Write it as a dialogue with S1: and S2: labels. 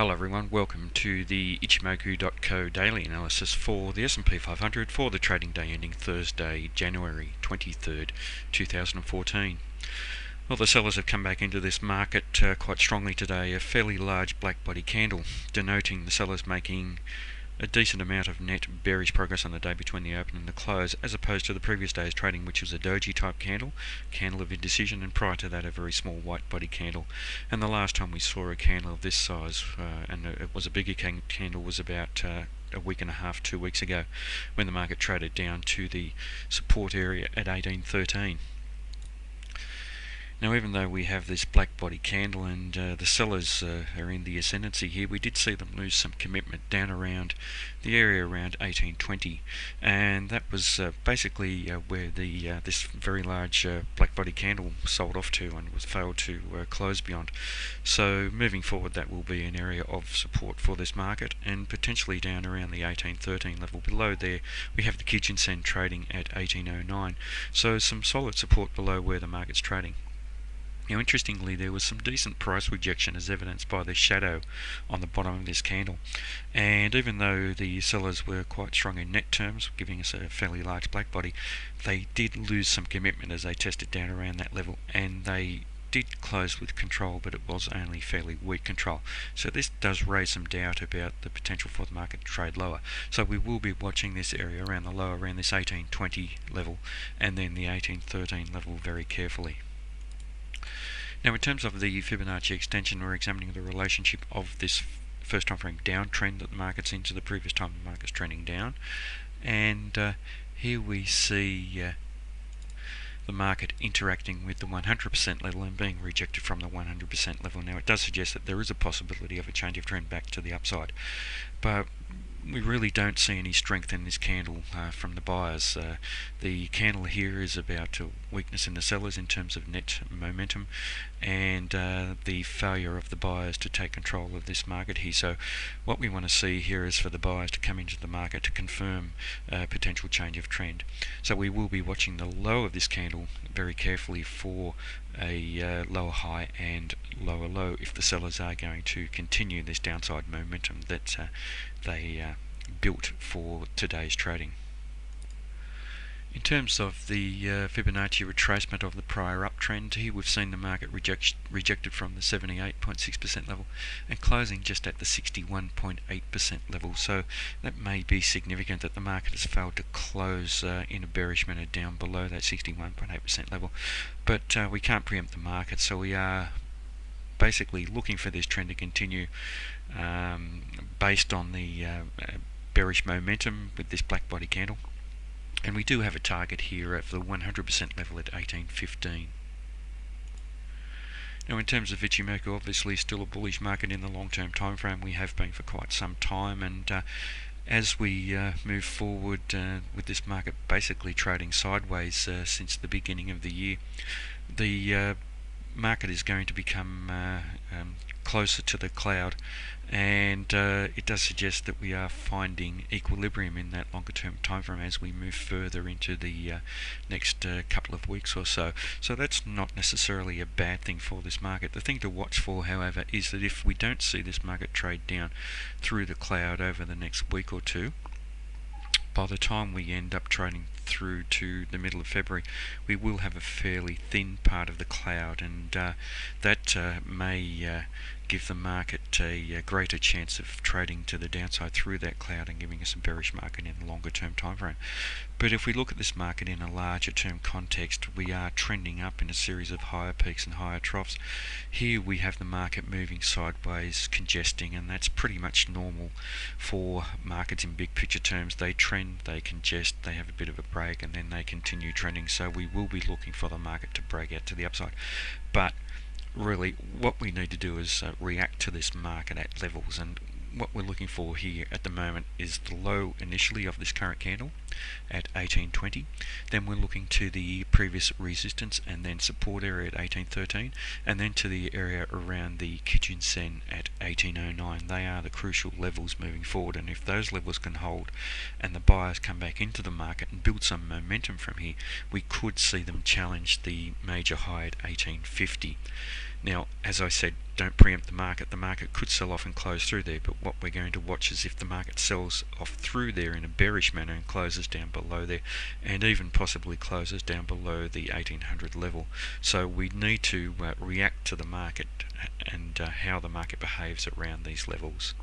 S1: Hello everyone, welcome to the Ichimoku.co daily analysis for the S&P 500 for the trading day ending Thursday, January 23rd, 2014. Well, the sellers have come back into this market quite strongly today, a fairly large black body candle, denoting the sellers making a decent amount of net bearish progress on the day between the open and the close, as opposed to the previous day's trading, which was a doji type candle of indecision, and prior to that a very small white body candle. And the last time we saw a candle of this size, and it was a bigger candle, was about a week and a half, 2 weeks ago, when the market traded down to the support area at 1813. Now, even though we have this black body candle and the sellers are in the ascendancy here, we did see them lose some commitment down around the area around 1820, and that was basically where this very large black body candle sold off to and was failed to close beyond. So moving forward, that will be an area of support for this market, and potentially down around the 1813 level. Below there we have the Kijun-sen trading at 1809, so some solid support below where the market's trading. Now, interestingly, there was some decent price rejection as evidenced by the shadow on the bottom of this candle, and even though the sellers were quite strong in net terms, giving us a fairly large black body, they did lose some commitment as they tested down around that level, and they did close with control, but it was only fairly weak control. So this does raise some doubt about the potential for the market to trade lower. So we will be watching this area around the low, around this 1820 level, and then the 1813 level very carefully. Now, in terms of the Fibonacci extension, we're examining the relationship of this first time frame downtrend that the market's in to the previous time the market's trending down, and here we see the market interacting with the 100% level and being rejected from the 100% level. Now, it does suggest that there is a possibility of a change of trend back to the upside, but we really don't see any strength in this candle from the buyers. The candle here is about a weakness in the sellers in terms of net momentum, and the failure of the buyers to take control of this market here. So what we want to see here is for the buyers to come into the market to confirm a potential change of trend. So we will be watching the low of this candle very carefully for a lower high and lower low if the sellers are going to continue this downside momentum that they built for today's trading. In terms of the Fibonacci retracement of the prior uptrend, here we've seen the market rejected from the 78.6% level and closing just at the 61.8% level. So that may be significant that the market has failed to close in a bearish manner down below that 61.8% level. But we can't preempt the market, so we are basically looking for this trend to continue based on the bearish momentum with this black body candle. And we do have a target here of the 100% level at 1815. Now, in terms of Ichimoku, obviously still a bullish market in the long-term time frame. We have been for quite some time, and as we move forward with this market basically trading sideways since the beginning of the year, the market is going to become closer to the cloud, and it does suggest that we are finding equilibrium in that longer term time frame as we move further into the next couple of weeks or so. So that's not necessarily a bad thing for this market. The thing to watch for, however, is that if we don't see this market trade down through the cloud over the next week or two, by the time we end up trading through to the middle of February, we will have a fairly thin part of the cloud, and that may give the market a greater chance of trading to the downside through that cloud and giving us a bearish market in the longer term time frame. But if we look at this market in a larger term context, we are trending up in a series of higher peaks and higher troughs. Here we have the market moving sideways, congesting, and that's pretty much normal for markets in big picture terms. They trend, they congest, they have a bit of a break, and then they continue trending. So we will be looking for the market to break out to the upside. But really, what we need to do is react to this market at levels, and what we're looking for here at the moment is the low initially of this current candle at 1820. Then we're looking to the previous resistance and then support area at 1813, and then to the area around the Kijun-sen at 1809. They are the crucial levels moving forward, and if those levels can hold and the buyers come back into the market and build some momentum from here, we could see them challenge the major high at 1850. Now, as I said, don't preempt the market. The market could sell off and close through there, but what we're going to watch is if the market sells off through there in a bearish manner and closes down below there, and even possibly closes down below the 1800 level. So we need to react to the market and how the market behaves around these levels.